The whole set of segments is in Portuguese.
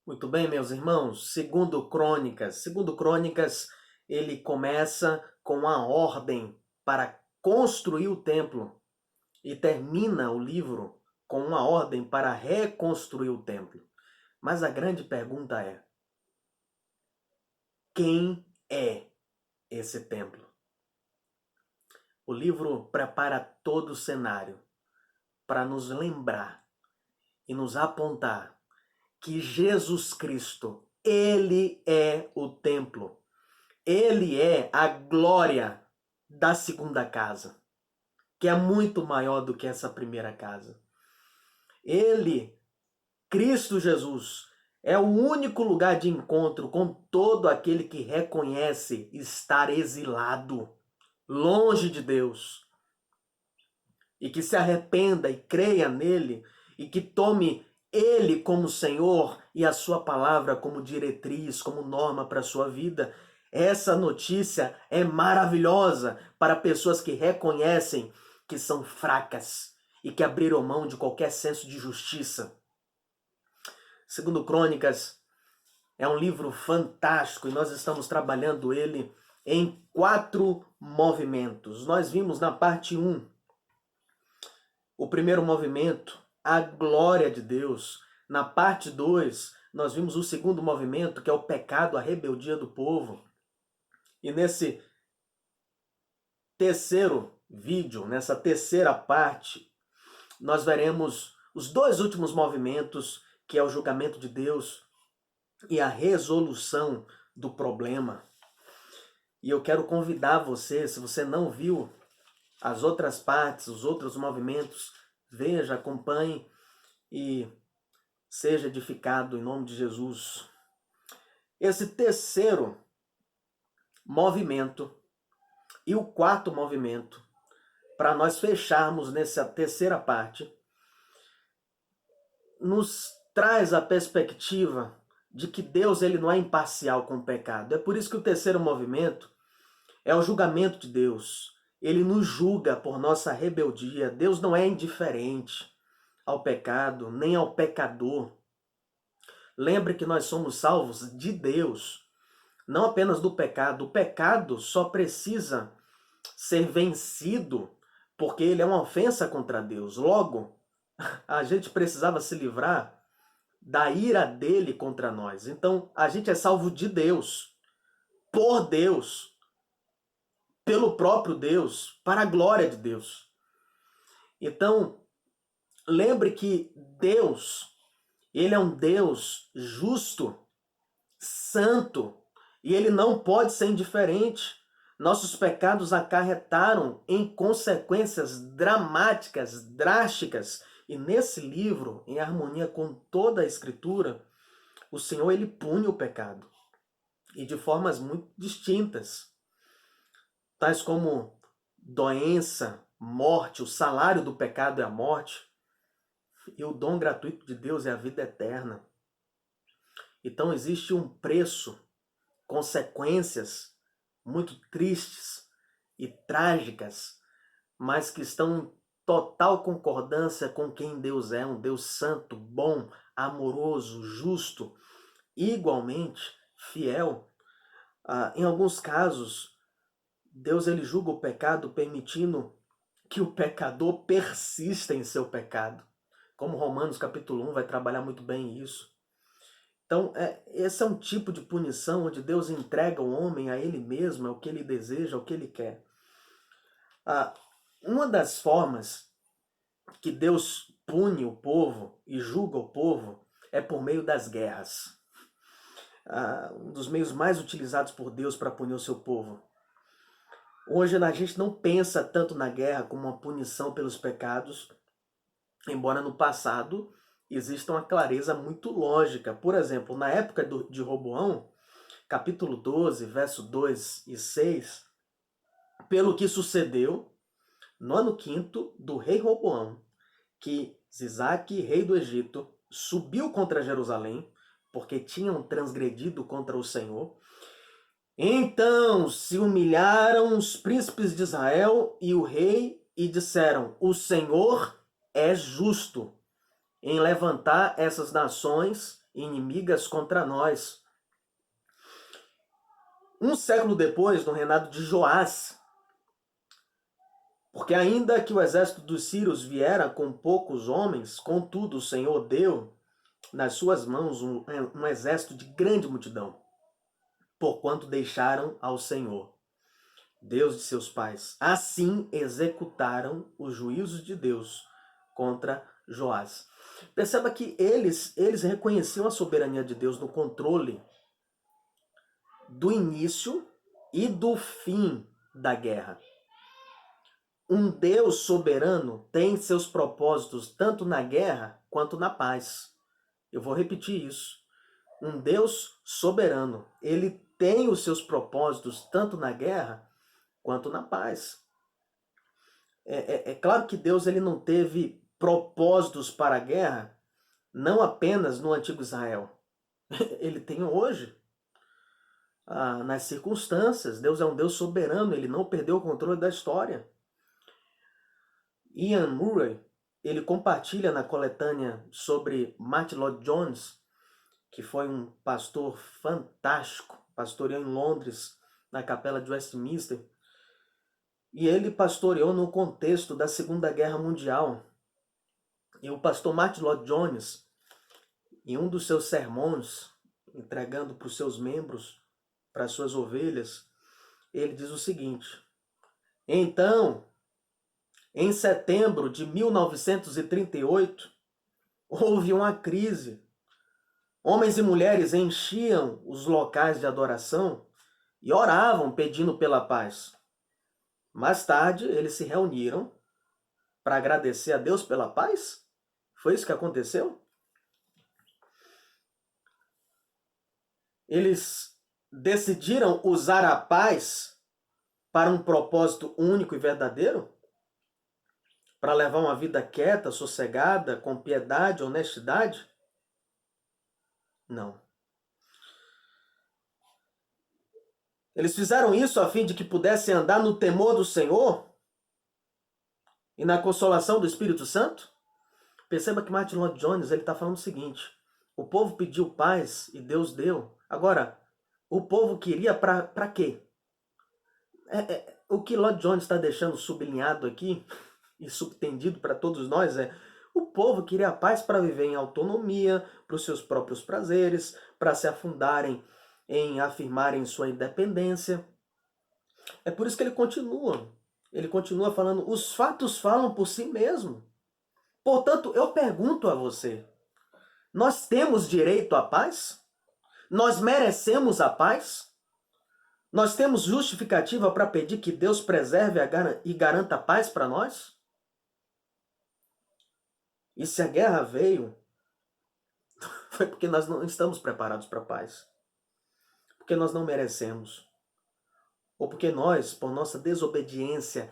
Muito bem, meus irmãos. Segundo Crônicas, ele começa com a ordem para construir o templo e termina o livro com uma ordem para reconstruir o templo. Mas a grande pergunta é: quem é esse templo? O livro prepara todo o cenário para nos lembrar e nos apontar que Jesus Cristo, ele é o templo. Ele é a glória da segunda casa, que é muito maior do que essa primeira casa. Ele, Cristo Jesus, é o único lugar de encontro com todo aquele que reconhece estar exilado, longe de Deus, e que se arrependa e creia nele, e que tome ele como Senhor e a sua palavra como diretriz, como norma para a sua vida. Essa notícia é maravilhosa para pessoas que reconhecem que são fracas e que abriram mão de qualquer senso de justiça. Segundo Crônicas, é um livro fantástico e nós estamos trabalhando ele em 4 movimentos. Nós vimos na parte 1 o primeiro movimento, a glória de Deus. Na parte 2, nós vimos o segundo movimento, que é o pecado, a rebeldia do povo. E nesse terceiro vídeo, nessa terceira parte, nós veremos os 2 últimos movimentos, que é o julgamento de Deus e a resolução do problema. E eu quero convidar você, se você não viu as outras partes, os outros movimentos, veja, acompanhe e seja edificado em nome de Jesus. Esse terceiro movimento e o quarto movimento, para nós fecharmos nessa terceira parte, nos traz a perspectiva de que Deus ele não é imparcial com o pecado. É por isso que o terceiro movimento é o julgamento de Deus. Ele nos julga por nossa rebeldia. Deus não é indiferente ao pecado, nem ao pecador. Lembre que nós somos salvos de Deus, não apenas do pecado. O pecado só precisa ser vencido porque ele é uma ofensa contra Deus. Logo, a gente precisava se livrar da ira dele contra nós. Então, a gente é salvo de Deus, por Deus, pelo próprio Deus, para a glória de Deus. Então, lembre que Deus, ele é um Deus justo, santo, e ele não pode ser indiferente. Nossos pecados acarretaram em consequências dramáticas, drásticas. E nesse livro, em harmonia com toda a Escritura, o Senhor ele pune o pecado. E de formas muito distintas. Tais como doença, morte, o salário do pecado é a morte. E o dom gratuito de Deus é a vida eterna. Então existe um preço, consequências muito tristes e trágicas, mas que estão em total concordância com quem Deus é, um Deus santo, bom, amoroso, justo, igualmente fiel. Em alguns casos, Deus ele julga o pecado permitindo que o pecador persista em seu pecado. Como Romanos capítulo 1 vai trabalhar muito bem isso. Então, esse é um tipo de punição onde Deus entrega o homem a ele mesmo, é o que ele deseja, é o que ele quer. Uma das formas que Deus pune o povo e julga o povo é por meio das guerras. Um dos meios mais utilizados por Deus para punir o seu povo. Hoje a gente não pensa tanto na guerra como uma punição pelos pecados, embora no passado exista uma clareza muito lógica. Por exemplo, na época de Roboão, capítulo 12, verso 2 e 6, pelo que sucedeu no ano 5º do rei Roboão, que Zisaque, rei do Egito, subiu contra Jerusalém, porque tinham transgredido contra o Senhor. Então se humilharam os príncipes de Israel e o rei e disseram: o Senhor é justo em levantar essas nações inimigas contra nós. Um século depois, no reinado de Joás, porque ainda que o exército dos sírios viera com poucos homens, contudo o Senhor deu nas suas mãos um exército de grande multidão, porquanto deixaram ao Senhor, Deus de seus pais. Assim executaram os juízos de Deus contra Joás. Perceba que eles reconheciam a soberania de Deus no controle do início e do fim da guerra. Um Deus soberano tem seus propósitos tanto na guerra quanto na paz. Eu vou repetir isso. Um Deus soberano, ele tem os seus propósitos tanto na guerra quanto na paz. É claro que Deus ele não teve propósitos para a guerra, não apenas no antigo Israel. Ele tem hoje. Nas circunstâncias. Deus é um Deus soberano, ele não perdeu o controle da história. Ian Murray, ele compartilha na coletânea sobre Martyn Lloyd-Jones, que foi um pastor fantástico, pastoreou em Londres, na capela de Westminster, e ele pastoreou no contexto da Segunda Guerra Mundial. E o pastor Martyn Lloyd-Jones, em um dos seus sermões, entregando para os seus membros, para as suas ovelhas, ele diz o seguinte: então, em setembro de 1938, houve uma crise. Homens e mulheres enchiam os locais de adoração e oravam pedindo pela paz. Mais tarde, eles se reuniram para agradecer a Deus pela paz? Foi isso que aconteceu? Eles decidiram usar a paz para um propósito único e verdadeiro? Para levar uma vida quieta, sossegada, com piedade, honestidade? Não. Eles fizeram isso a fim de que pudessem andar no temor do Senhor e na consolação do Espírito Santo? Perceba que Martyn Lloyd-Jones está falando o seguinte: o povo pediu paz e Deus deu. Agora, o povo queria para quê? O que Lloyd-Jones está deixando sublinhado aqui e subtendido para todos nós o povo queria paz para viver em autonomia, para os seus próprios prazeres, para se afundarem em afirmarem sua independência. É por isso que ele continua falando, os fatos falam por si mesmo. Portanto, eu pergunto a você, nós temos direito à paz? Nós merecemos a paz? Nós temos justificativa para pedir que Deus preserve e garanta a paz para nós? E se a guerra veio, foi porque nós não estamos preparados para a paz. Porque nós não merecemos. Ou porque nós, por nossa desobediência,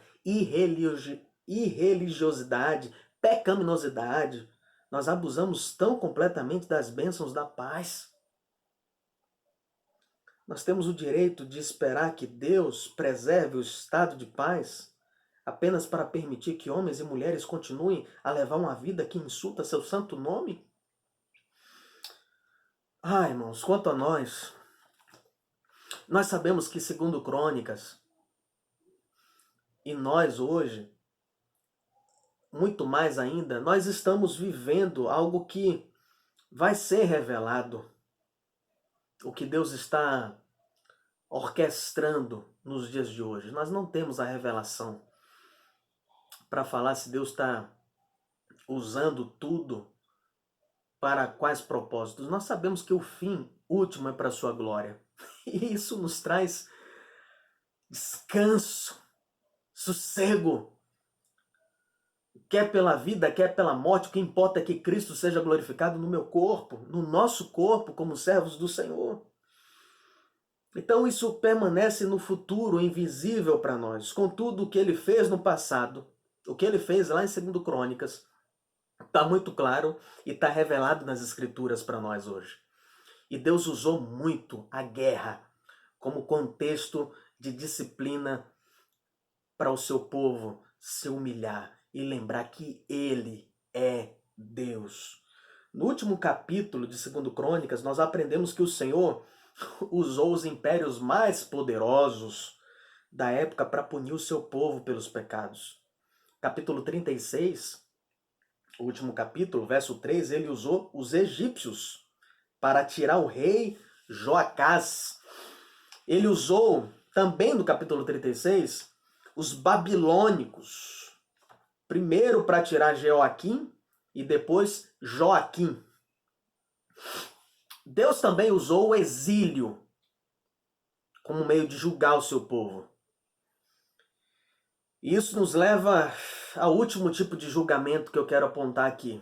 irreligiosidade, pecaminosidade, nós abusamos tão completamente das bênçãos da paz. Nós temos o direito de esperar que Deus preserve o estado de paz apenas para permitir que homens e mulheres continuem a levar uma vida que insulta seu santo nome? Irmãos, quanto a nós sabemos que, segundo Crônicas, e nós hoje, muito mais ainda, nós estamos vivendo algo que vai ser revelado. O que Deus está orquestrando nos dias de hoje. Nós não temos a revelação para falar se Deus está usando tudo para quais propósitos. Nós sabemos que o fim último é para a sua glória. E isso nos traz descanso, sossego. Quer pela vida, quer pela morte, o que importa é que Cristo seja glorificado no meu corpo, no nosso corpo, como servos do Senhor. Então isso permanece no futuro, invisível para nós. Contudo, o que ele fez no passado, o que ele fez lá em 2 Crônicas, está muito claro e está revelado nas Escrituras para nós hoje. E Deus usou muito a guerra como contexto de disciplina para o seu povo se humilhar e lembrar que Ele é Deus. No último capítulo de 2 Crônicas, nós aprendemos que o Senhor usou os impérios mais poderosos da época para punir o seu povo pelos pecados. Capítulo 36, o último capítulo, verso 3, ele usou os egípcios para tirar o rei Joacás. Ele usou também no capítulo 36 os babilônicos, primeiro para tirar Jeoaquim e depois Joaquim. Deus também usou o exílio como meio de julgar o seu povo. E isso nos leva ao último tipo de julgamento que eu quero apontar aqui.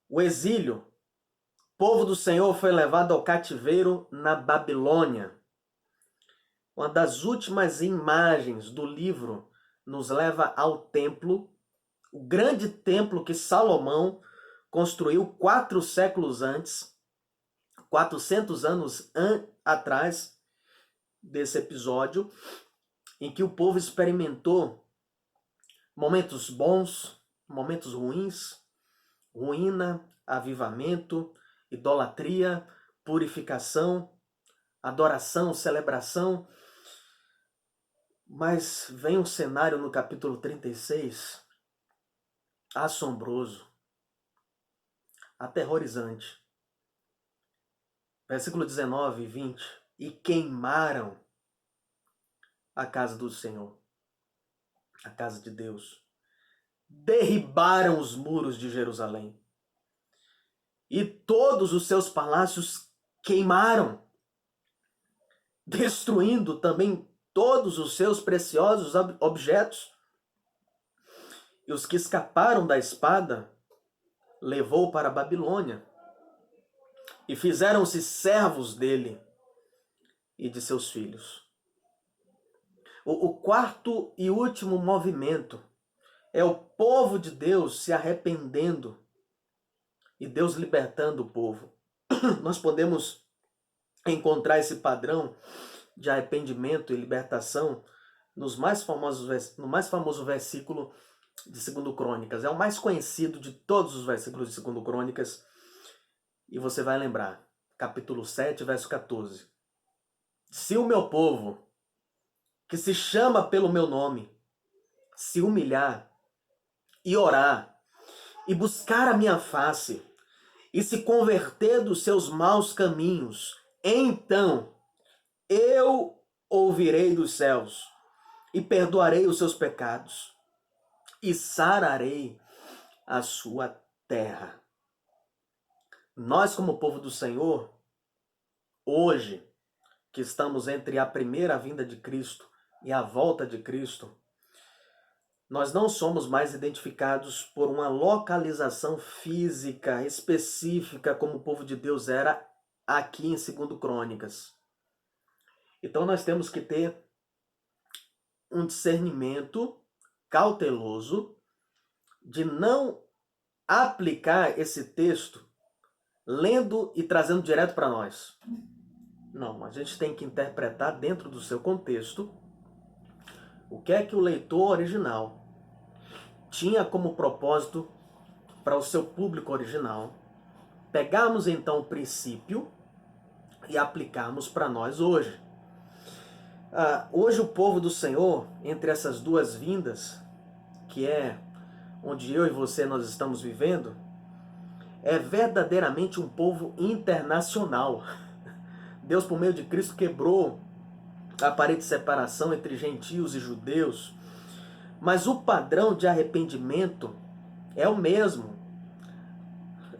O exílio. O povo do Senhor foi levado ao cativeiro na Babilônia. Uma das últimas imagens do livro nos leva ao templo, o grande templo que Salomão construiu 4 séculos antes, 400 anos atrás desse episódio, em que o povo experimentou momentos bons, momentos ruins, ruína, avivamento, idolatria, purificação, adoração, celebração. Mas vem um cenário no capítulo 36 assombroso, aterrorizante. Versículo 19 e 20. E queimaram a casa do Senhor, a casa de Deus. Derribaram os muros de Jerusalém. E todos os seus palácios queimaram, destruindo também todos os seus preciosos objetos. E os que escaparam da espada levou para a Babilônia, e fizeram-se servos dele e de seus filhos. O quarto e último movimento é o povo de Deus se arrependendo e Deus libertando o povo. Nós podemos encontrar esse padrão de arrependimento e libertação no mais famoso versículo de 2 Crônicas. É o mais conhecido de todos os versículos de 2 Crônicas. E você vai lembrar, capítulo 7, verso 14. Se o meu povo, que se chama pelo meu nome, se humilhar e orar, e buscar a minha face, e se converter dos seus maus caminhos, então eu ouvirei dos céus, e perdoarei os seus pecados, e sararei a sua terra. Nós, como povo do Senhor, hoje, que estamos entre a primeira vinda de Cristo e a volta de Cristo, nós não somos mais identificados por uma localização física específica como o povo de Deus era aqui em 2 Crônicas. Então nós temos que ter um discernimento cauteloso de não aplicar esse texto lendo e trazendo direto para nós. Não, a gente tem que interpretar dentro do seu contexto o que é que o leitor original tinha como propósito para o seu público original. Pegarmos então o princípio e aplicarmos para nós hoje. Hoje o povo do Senhor, entre essas duas vindas, que é onde eu e você nós estamos vivendo, é verdadeiramente um povo internacional. Deus, por meio de Cristo, quebrou a parede de separação entre gentios e judeus, mas o padrão de arrependimento é o mesmo.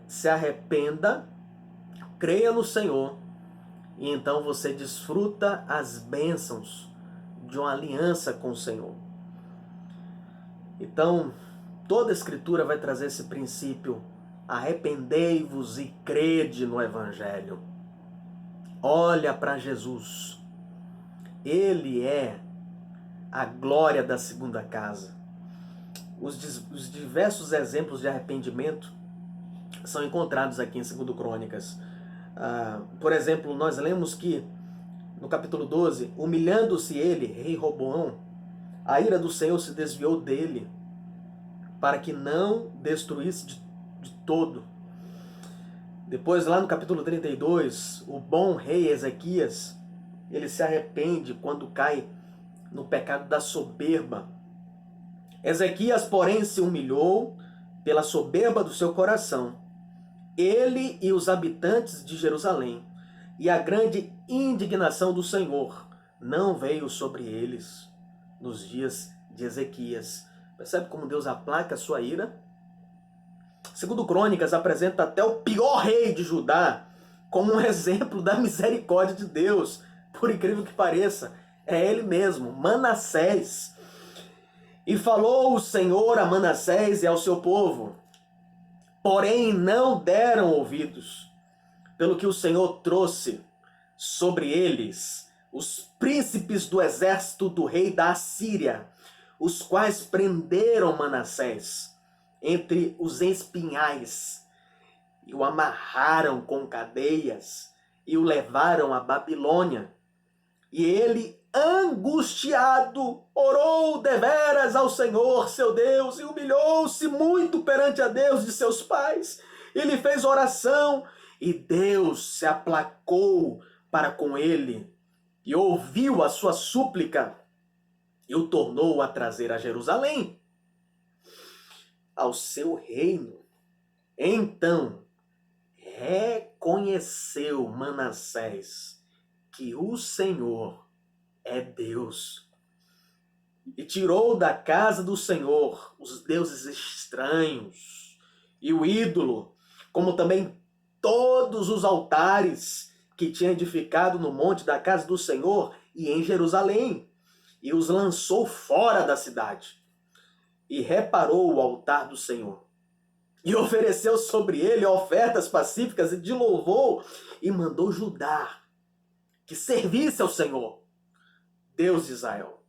Se arrependa, creia no Senhor, e então você desfruta as bênçãos de uma aliança com o Senhor. Então, toda a Escritura vai trazer esse princípio: arrependei-vos e crede no Evangelho. Olha para Jesus. Ele é a glória da segunda casa. Os diversos exemplos de arrependimento são encontrados aqui em 2 Crônicas. Por exemplo, nós lemos que no capítulo 12, humilhando-se ele, rei Roboão, a ira do Senhor se desviou dele, para que não destruísse de todo. Depois, lá no capítulo 32, o bom rei Ezequias, ele se arrepende quando cai no pecado da soberba. Ezequias, porém, se humilhou pela soberba do seu coração, ele e os habitantes de Jerusalém, e a grande indignação do Senhor não veio sobre eles nos dias de Ezequias. Percebe como Deus aplaca a sua ira? Segundo Crônicas, apresenta até o pior rei de Judá como um exemplo da misericórdia de Deus. Por incrível que pareça, é ele mesmo, Manassés. E falou o Senhor a Manassés e ao seu povo, porém não deram ouvidos, pelo que o Senhor trouxe sobre eles os príncipes do exército do rei da Assíria, os quais prenderam Manassés entre os espinhais e o amarraram com cadeias e o levaram à Babilônia. E ele, angustiado, orou deveras ao Senhor, seu Deus, e humilhou-se muito perante a Deus de seus pais. Ele fez oração, e Deus se aplacou para com ele, e ouviu a sua súplica, e o tornou a trazer a Jerusalém, ao seu reino. Então, reconheceu Manassés que o Senhor é Deus, e tirou da casa do Senhor os deuses estranhos e o ídolo, como também todos os altares que tinha edificado no monte da casa do Senhor e em Jerusalém, e os lançou fora da cidade, e reparou o altar do Senhor, e ofereceu sobre ele ofertas pacíficas e de louvor, e mandou Judá que servisse ao Senhor, Deus de Israel.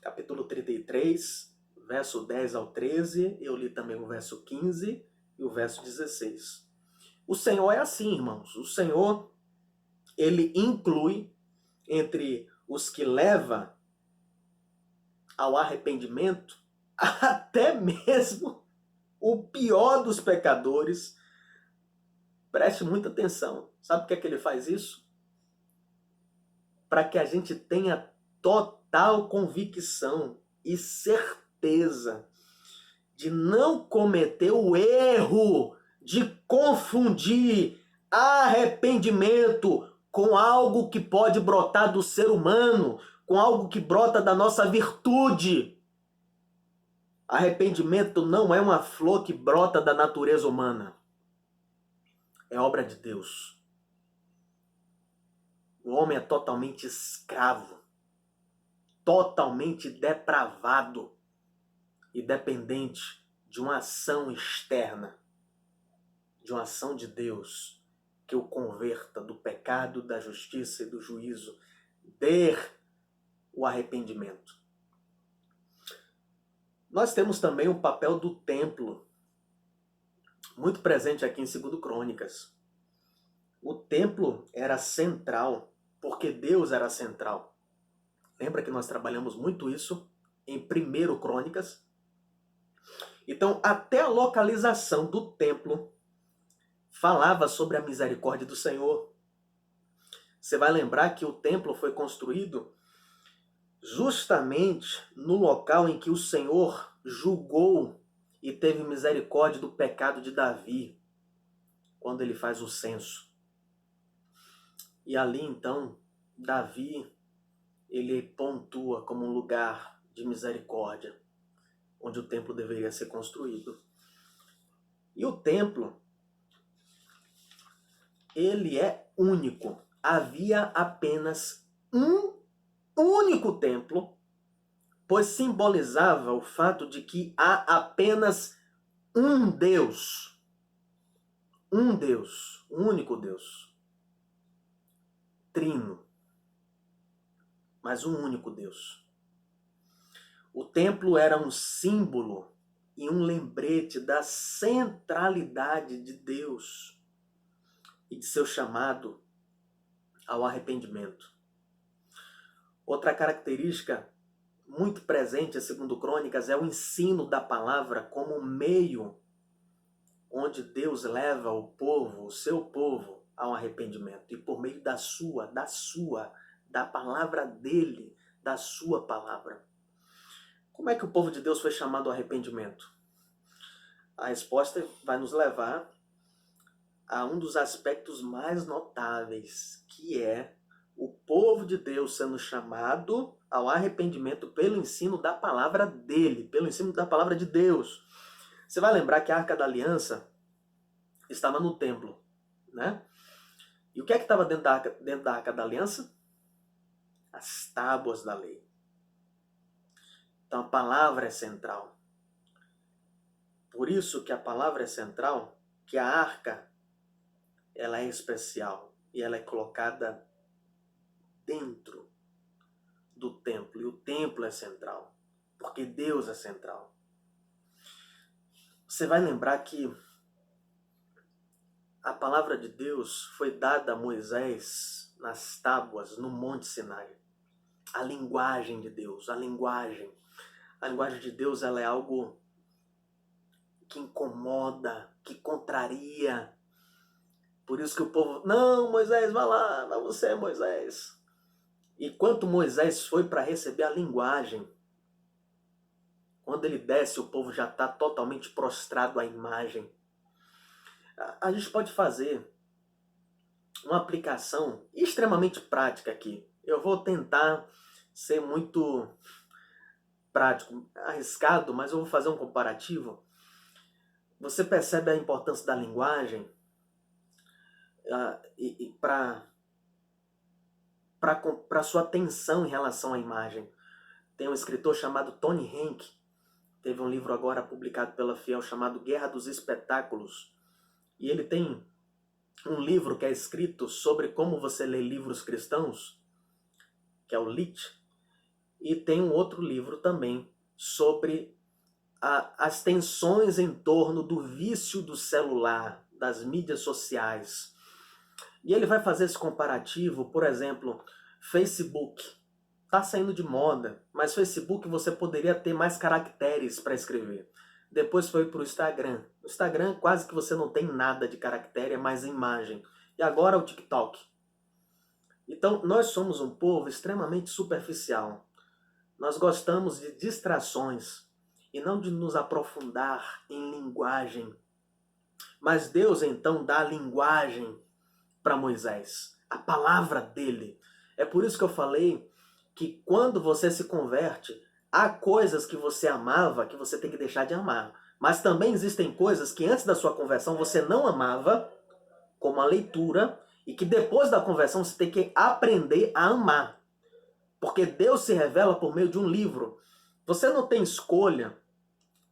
Capítulo 33, verso 10 ao 13, eu li também o verso 15 e o verso 16. O Senhor é assim, irmãos. O Senhor, ele inclui entre os que leva ao arrependimento até mesmo o pior dos pecadores. Preste muita atenção. Sabe por que é que ele faz isso? Para que a gente tenha total convicção e certeza de não cometer o erro de confundir arrependimento com algo que pode brotar do ser humano, com algo que brota da nossa virtude. Arrependimento não é uma flor que brota da natureza humana. É obra de Deus. O homem é totalmente escravo, totalmente depravado e dependente de uma ação externa, de uma ação de Deus que o converta do pecado, da justiça e do juízo. Dê o arrependimento. Nós temos também o papel do templo, muito presente aqui em 2 Crônicas. O templo era central, porque Deus era central. Lembra que nós trabalhamos muito isso em 1 Crônicas? Então, até a localização do templo falava sobre a misericórdia do Senhor. Você vai lembrar que o templo foi construído justamente no local em que o Senhor julgou e teve misericórdia do pecado de Davi, quando ele faz o censo. E ali, então, Davi, ele pontua como um lugar de misericórdia, onde o templo deveria ser construído. E o templo, ele é único. Havia apenas um único templo, pois simbolizava o fato de que há apenas um Deus. Um Deus, um único Deus. Trino, mas um único Deus. O templo era um símbolo e um lembrete da centralidade de Deus e de seu chamado ao arrependimento. Outra característica muito presente, segundo Crônicas, é o ensino da palavra como meio onde Deus leva o povo, o seu povo, ao arrependimento. E por meio da palavra dele, da sua palavra. Como é que o povo de Deus foi chamado ao arrependimento? A resposta vai nos levar a um dos aspectos mais notáveis, que é o povo de Deus sendo chamado ao arrependimento pelo ensino da palavra dele, pelo ensino da palavra de Deus. Você vai lembrar que a Arca da Aliança estava no templo, né? E o que é que estava dentro da Arca da Aliança? As tábuas da lei. Então a palavra é central. Por isso que a palavra é central, que a arca, ela é especial e ela é colocada dentro do templo. E o templo é central, porque Deus é central. Você vai lembrar que a palavra de Deus foi dada a Moisés nas tábuas, no Monte Sinai. A linguagem de Deus, a linguagem de Deus, ela é algo que incomoda, que contraria. Por isso que o povo, não, Moisés, vai lá, vai você, Moisés. E quando Moisés foi para receber a linguagem, quando ele desce, o povo já está totalmente prostrado à imagem. A gente pode fazer uma aplicação extremamente prática aqui. Eu vou tentar ser muito prático, arriscado, mas eu vou fazer um comparativo. Você percebe a importância da linguagem para sua atenção em relação à imagem. Tem um escritor chamado Tony Henk, teve um livro agora publicado pela Fiel chamado Guerra dos Espetáculos. E ele tem um livro que é escrito sobre como você lê livros cristãos, que é o Lit. E tem um outro livro também sobre as tensões em torno do vício do celular, das mídias sociais. E ele vai fazer esse comparativo, por exemplo, Facebook. Está saindo de moda, mas Facebook você poderia ter mais caracteres para escrever. Depois foi para o Instagram. No Instagram quase que você não tem nada de caractere, é mais imagem. E agora o TikTok. Então nós somos um povo extremamente superficial. Nós gostamos de distrações e não de nos aprofundar em linguagem. Mas Deus então dá a linguagem para Moisés, a palavra dele. É por isso que eu falei que quando você se converte, há coisas que você amava que você tem que deixar de amar. Mas também existem coisas que antes da sua conversão você não amava, como a leitura, e que depois da conversão você tem que aprender a amar. Porque Deus se revela por meio de um livro. Você não tem escolha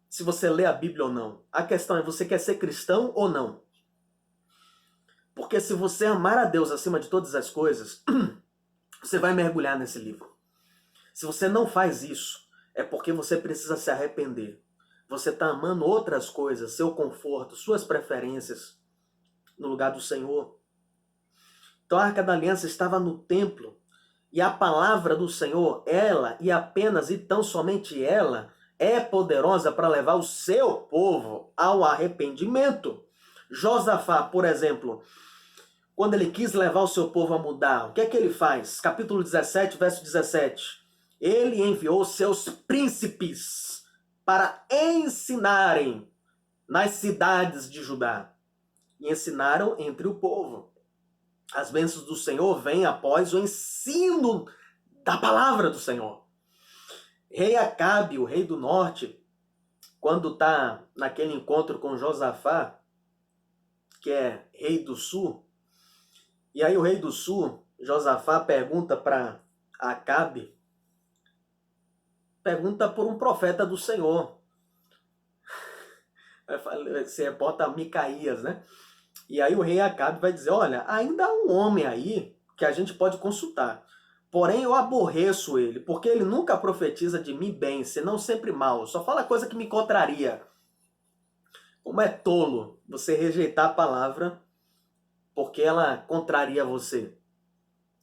se você lê a Bíblia ou não. A questão é, você quer ser cristão ou não? Porque se você amar a Deus acima de todas as coisas, você vai mergulhar nesse livro. Se você não faz isso, é porque você precisa se arrepender. Você está amando outras coisas, seu conforto, suas preferências, no lugar do Senhor. Então a Arca da Aliança estava no templo, e a palavra do Senhor, ela e apenas e tão somente ela, é poderosa para levar o seu povo ao arrependimento. Josafá, por exemplo, quando ele quis levar o seu povo a mudar, o que é que ele faz? Capítulo 17, verso 17. Ele enviou seus príncipes para ensinarem nas cidades de Judá. E ensinaram entre o povo. As bênçãos do Senhor vêm após o ensino da palavra do Senhor. Rei Acabe, o rei do norte, quando está naquele encontro com Josafá, que é rei do sul, e aí o rei do sul, Josafá, pergunta para Acabe, pergunta por um profeta do Senhor. Você reporta Micaías, né? E aí o rei Acabe vai dizer, olha, ainda há um homem aí que a gente pode consultar. Porém eu aborreço ele, porque ele nunca profetiza de mim bem, senão sempre mal. Só fala coisa que me contraria. Como é tolo você rejeitar a palavra porque ela contraria você.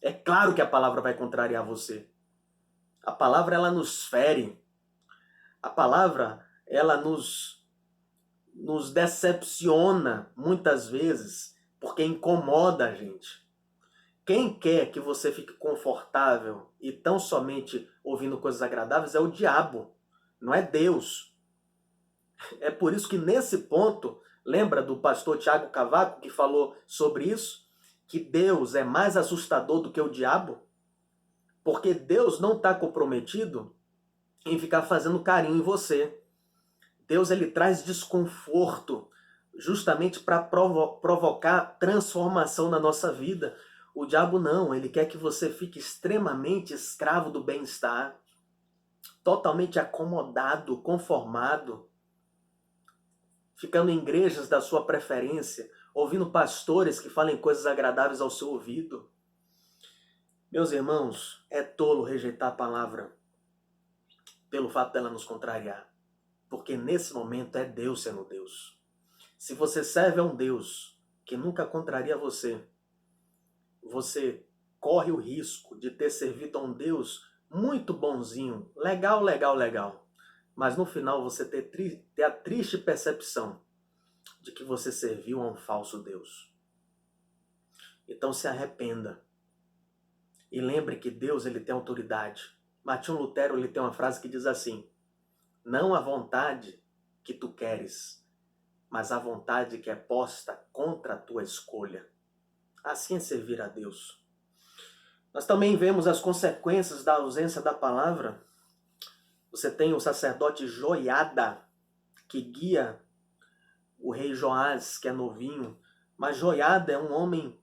É claro que a palavra vai contrariar você. A palavra, ela nos fere. A palavra, ela nos nos decepciona muitas vezes porque incomoda a gente. Quem quer que você fique confortável e tão somente ouvindo coisas agradáveis é o diabo, não é Deus. É por isso que nesse ponto, lembra do pastor Tiago Cavaco que falou sobre isso? Que Deus é mais assustador do que o diabo? Porque Deus não está comprometido em ficar fazendo carinho em você. Deus ele traz desconforto justamente para provocar transformação na nossa vida. O diabo não, ele quer que você fique extremamente escravo do bem-estar, totalmente acomodado, conformado, ficando em igrejas da sua preferência, ouvindo pastores que falem coisas agradáveis ao seu ouvido. Meus irmãos, é tolo rejeitar a palavra pelo fato dela nos contrariar. Porque nesse momento é Deus sendo Deus. Se você serve a um Deus que nunca contraria você, você corre o risco de ter servido a um Deus muito bonzinho, legal, legal, legal. Mas no final você ter a triste percepção de que você serviu a um falso Deus. Então se arrependa. E lembre que Deus ele tem autoridade. Martinho Lutero ele tem uma frase que diz assim: não a vontade que tu queres, mas a vontade que é posta contra a tua escolha. Assim é servir a Deus. Nós também vemos as consequências da ausência da palavra. Você tem o sacerdote Joiada, que guia o rei Joás, que é novinho. Mas Joiada é um homem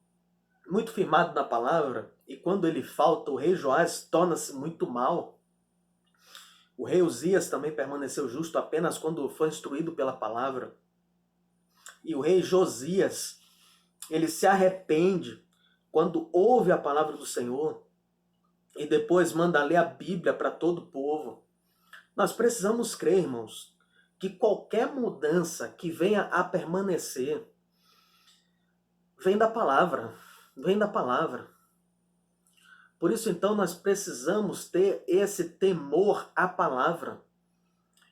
muito firmado na palavra, e quando ele falta, o rei Joás torna-se muito mal. O rei Uzias também permaneceu justo apenas quando foi instruído pela palavra. E o rei Josias, ele se arrepende quando ouve a palavra do Senhor e depois manda ler a Bíblia para todo o povo. Nós precisamos crer, irmãos, que qualquer mudança que venha a permanecer vem da palavra, vem da palavra. Por isso, então, nós precisamos ter esse temor à palavra.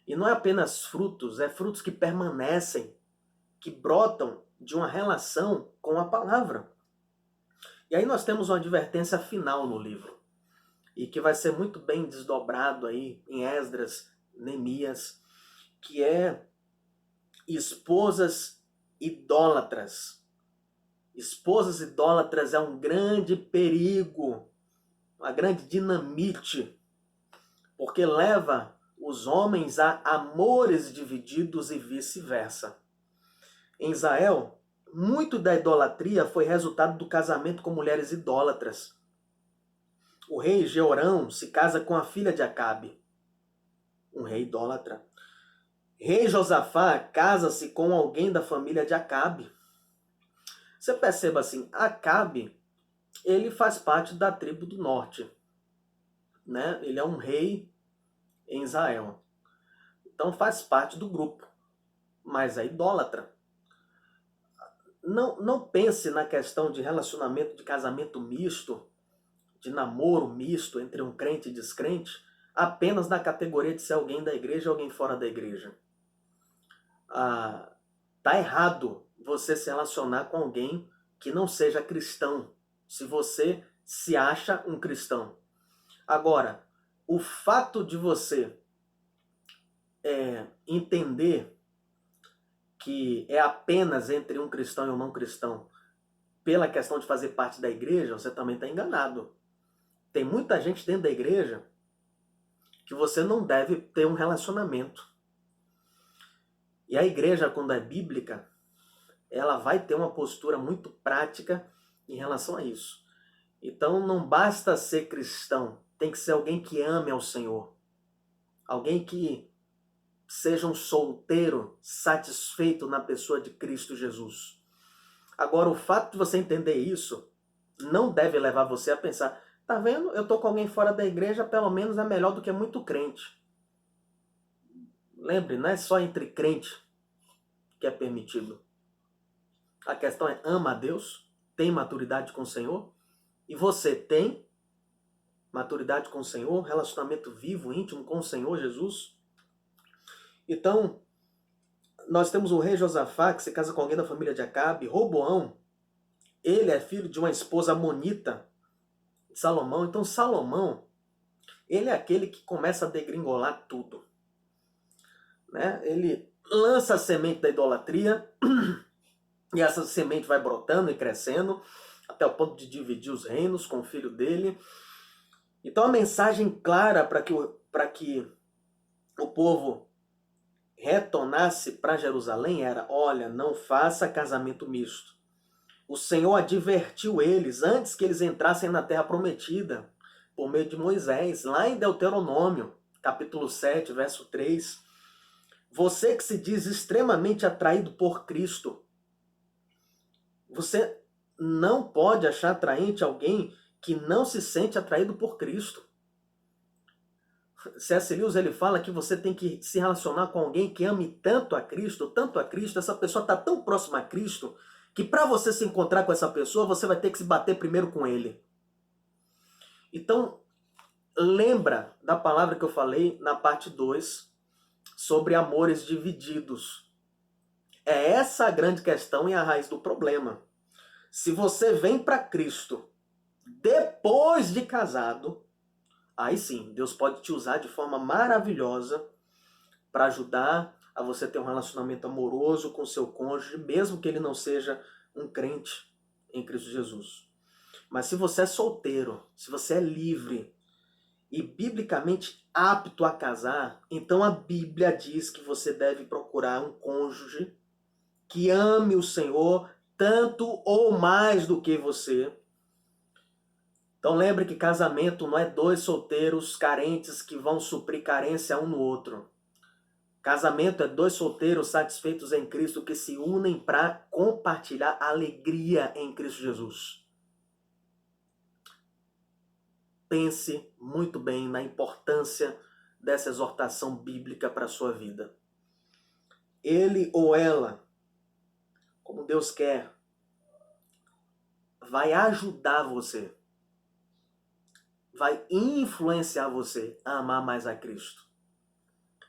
E não é apenas frutos, é frutos que permanecem, que brotam de uma relação com a palavra. E aí nós temos uma advertência final no livro, e que vai ser muito bem desdobrado aí em Esdras, Neemias, que é esposas idólatras. Esposas idólatras é um grande perigo, uma grande dinamite, porque leva os homens a amores divididos e vice-versa. Em Israel, muito da idolatria foi resultado do casamento com mulheres idólatras. O rei Jeorão se casa com a filha de Acabe, um rei idólatra. Rei Josafá casa-se com alguém da família de Acabe. Você perceba assim, Acabe, ele faz parte da tribo do norte, né? Ele é um rei em Israel. Então faz parte do grupo, mas é idólatra. Não pense na questão de relacionamento, de casamento misto, de namoro misto entre um crente e descrente, apenas na categoria de ser alguém da igreja ou alguém fora da igreja. Tá errado você se relacionar com alguém que não seja cristão, se você se acha um cristão. Agora, o fato de você entender que é apenas entre um cristão e um não cristão, pela questão de fazer parte da igreja, você também está enganado. Tem muita gente dentro da igreja que você não deve ter um relacionamento. E a igreja, quando é bíblica, ela vai ter uma postura muito prática em relação a isso. Então não basta ser cristão, tem que ser alguém que ame ao Senhor. Alguém que seja um solteiro satisfeito na pessoa de Cristo Jesus. Agora, o fato de você entender isso não deve levar você a pensar, tá vendo? Eu tô com alguém fora da igreja, pelo menos é melhor do que muito crente. Lembre, não é só entre crente que é permitido. A questão é, ama a Deus? Tem maturidade com o Senhor? E você tem maturidade com o Senhor? Relacionamento vivo, íntimo com o Senhor Jesus? Então, nós temos o rei Josafá, que se casa com alguém da família de Acabe. Roboão, ele é filho de uma esposa amonita, Salomão. Então Salomão, ele é aquele que começa a degringolar tudo, né? Ele lança a semente da idolatria e essa semente vai brotando e crescendo até o ponto de dividir os reinos com o filho dele. Então a mensagem clara para que o povo retornasse para Jerusalém era: olha, não faça casamento misto. O Senhor advertiu eles antes que eles entrassem na terra prometida, por meio de Moisés, lá em Deuteronômio, capítulo 7, verso 3. Você que se diz extremamente atraído por Cristo, você não pode achar atraente alguém que não se sente atraído por Cristo. C.S. Lewis, ele fala que você tem que se relacionar com alguém que ame tanto a Cristo, essa pessoa está tão próxima a Cristo, que para você se encontrar com essa pessoa, você vai ter que se bater primeiro com ele. Então, lembra da palavra que eu falei na parte 2, sobre amores divididos. É essa a grande questão e a raiz do problema. Se você vem para Cristo depois de casado, aí sim, Deus pode te usar de forma maravilhosa para ajudar a você ter um relacionamento amoroso com seu cônjuge, mesmo que ele não seja um crente em Cristo Jesus. Mas se você é solteiro, se você é livre e biblicamente apto a casar, então a Bíblia diz que você deve procurar um cônjuge que ame o Senhor tanto ou mais do que você. Então lembre que casamento não é dois solteiros carentes que vão suprir carência um no outro. Casamento é dois solteiros satisfeitos em Cristo que se unem para compartilhar alegria em Cristo Jesus. Pense muito bem na importância dessa exortação bíblica para a sua vida. Ele ou ela, como Deus quer, vai ajudar você, vai influenciar você a amar mais a Cristo.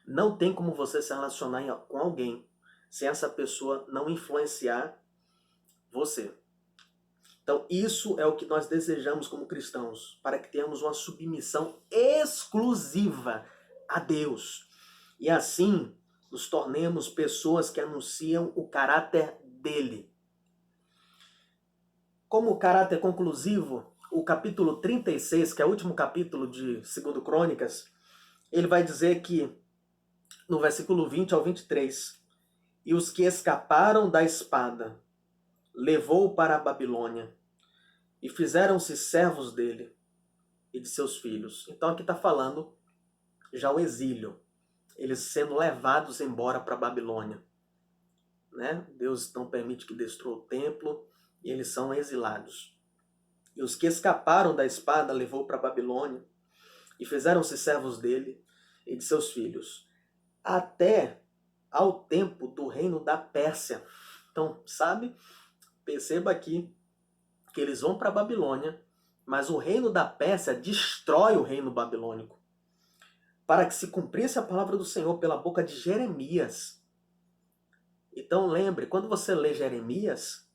Não tem como você se relacionar com alguém sem essa pessoa não influenciar você. Então isso é o que nós desejamos como cristãos, para que tenhamos uma submissão exclusiva a Deus. E assim nos tornemos pessoas que anunciam o caráter dele. Como caráter conclusivo, o capítulo 36, que é o último capítulo de 2 Crônicas, ele vai dizer que, no versículo 20 ao 23, e os que escaparam da espada levou para a Babilônia, e fizeram-se servos dele e de seus filhos. Então aqui está falando já o exílio, eles sendo levados embora para a Babilônia, né? Deus não permite que destrua o templo e eles são exilados. E os que escaparam da espada levou para a Babilônia e fizeram-se servos dele e de seus filhos, até ao tempo do reino da Pérsia. Então, sabe, perceba aqui que eles vão para a Babilônia, mas o reino da Pérsia destrói o reino babilônico, para que se cumprisse a palavra do Senhor pela boca de Jeremias. Então lembre, quando você lê Jeremias,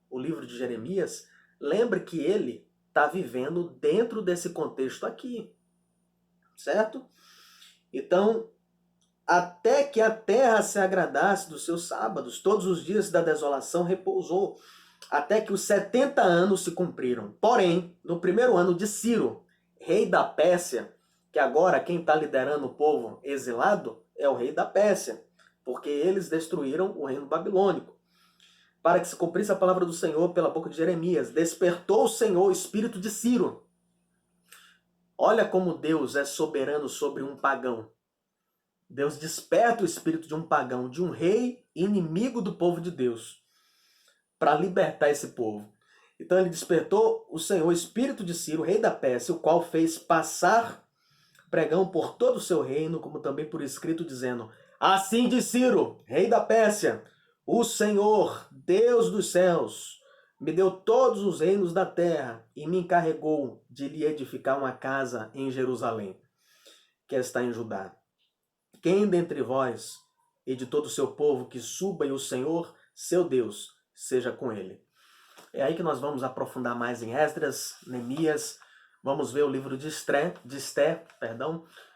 o livro de Jeremias, lembre que ele está vivendo dentro desse contexto aqui, certo? Então, até que a terra se agradasse dos seus sábados, todos os dias da desolação repousou, até que os 70 anos se cumpriram. Porém, no primeiro ano de Ciro, rei da Pérsia, que agora quem está liderando o povo exilado é o rei da Pérsia, porque eles destruíram o reino babilônico. Para que se cumprisse a palavra do Senhor pela boca de Jeremias, despertou o Senhor o espírito de Ciro. Olha como Deus é soberano sobre um pagão. Deus desperta o espírito de um pagão, de um rei inimigo do povo de Deus, para libertar esse povo. Então ele despertou o Senhor, o espírito de Ciro, rei da Pérsia, o qual fez passar pregão por todo o seu reino, como também por escrito, dizendo: assim diz Ciro, rei da Pérsia, o Senhor, Deus dos céus, me deu todos os reinos da terra e me encarregou de lhe edificar uma casa em Jerusalém, que está em Judá. Quem dentre vós e de todo o seu povo que suba, e o Senhor, seu Deus, seja com ele. É aí que nós vamos aprofundar mais em Esdras, Neemias, vamos ver o livro de Esther,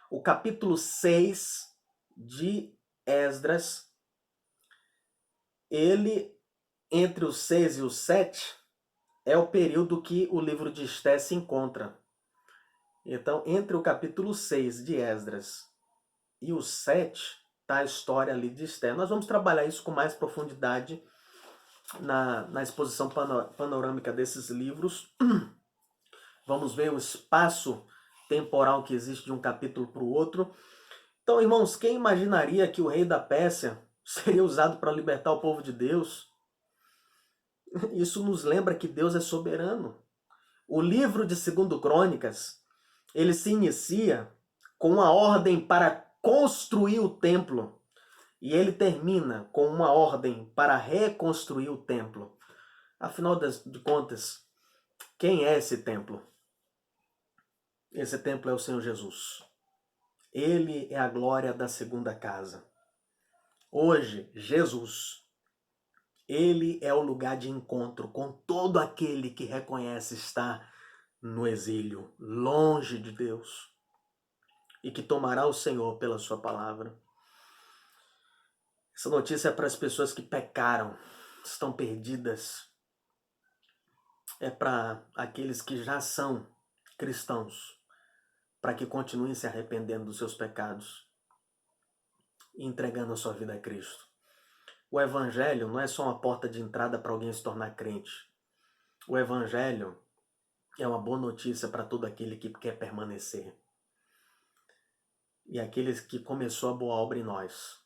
o capítulo 6 de Esdras. Ele, entre os 6 e os 7, é o período que o livro de Esther se encontra. Então, entre o capítulo 6 de Esdras e o 7, está a história ali de Esther. Nós vamos trabalhar isso com mais profundidade na exposição panorâmica desses livros. Vamos ver o espaço temporal que existe de um capítulo para o outro. Então, irmãos, quem imaginaria que o rei da Pérsia seria usado para libertar o povo de Deus? Isso nos lembra que Deus é soberano. O livro de 2 Crônicas, ele se inicia com uma ordem para construir o templo. E ele termina com uma ordem para reconstruir o templo. Afinal de contas, quem é esse templo? Esse templo é o Senhor Jesus. Ele é a glória da segunda casa. Hoje, Jesus, ele é o lugar de encontro com todo aquele que reconhece estar no exílio, longe de Deus, e que tomará o Senhor pela sua palavra. Essa notícia é para as pessoas que pecaram, estão perdidas. É para aqueles que já são cristãos, para que continuem se arrependendo dos seus pecados e entregando a sua vida a Cristo. O Evangelho não é só uma porta de entrada para alguém se tornar crente. O Evangelho é uma boa notícia para todo aquele que quer permanecer. E aqueles que começou a boa obra em nós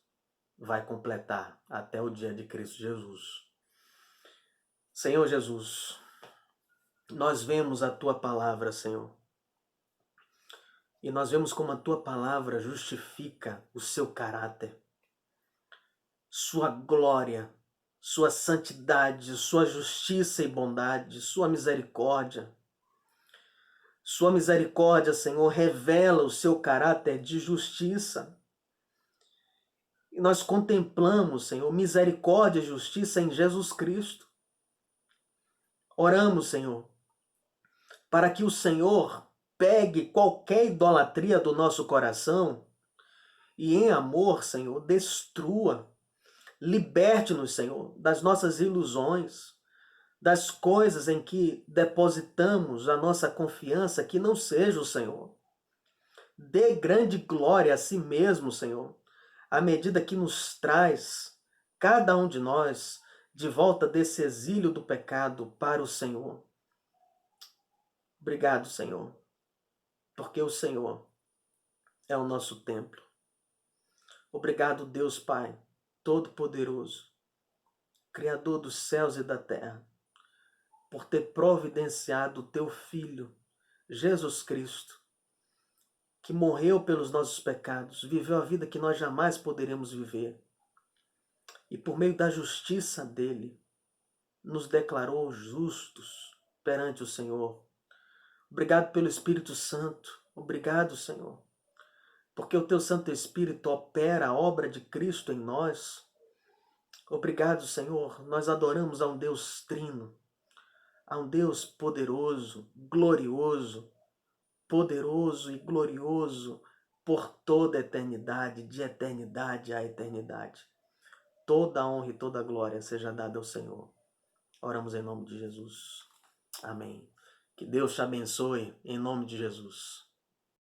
vai completar até o dia de Cristo Jesus. Senhor Jesus, nós vemos a Tua palavra, Senhor. E nós vemos como a Tua palavra justifica o Seu caráter, Sua glória, Sua santidade, Sua justiça e bondade, Sua misericórdia. Sua misericórdia, Senhor, revela o Seu caráter de justiça. E nós contemplamos, Senhor, misericórdia e justiça em Jesus Cristo. Oramos, Senhor, para que o Senhor pegue qualquer idolatria do nosso coração e, em amor, Senhor, destrua. Liberte-nos, Senhor, das nossas ilusões, das coisas em que depositamos a nossa confiança que não seja o Senhor. Dê grande glória a si mesmo, Senhor, à medida que nos traz, cada um de nós, de volta desse exílio do pecado para o Senhor. Obrigado, Senhor, porque o Senhor é o nosso templo. Obrigado, Deus Pai, Todo-Poderoso, Criador dos céus e da terra, por ter providenciado o Teu Filho, Jesus Cristo, que morreu pelos nossos pecados, viveu a vida que nós jamais poderemos viver, e por meio da justiça dele, nos declarou justos perante o Senhor. Obrigado pelo Espírito Santo. Obrigado, Senhor, porque o Teu Santo Espírito opera a obra de Cristo em nós. Obrigado, Senhor. Nós adoramos a um Deus trino, a um Deus poderoso, glorioso, poderoso e glorioso por toda a eternidade, de eternidade a eternidade. Toda a honra e toda a glória seja dada ao Senhor. Oramos em nome de Jesus. Amém. Que Deus te abençoe em nome de Jesus.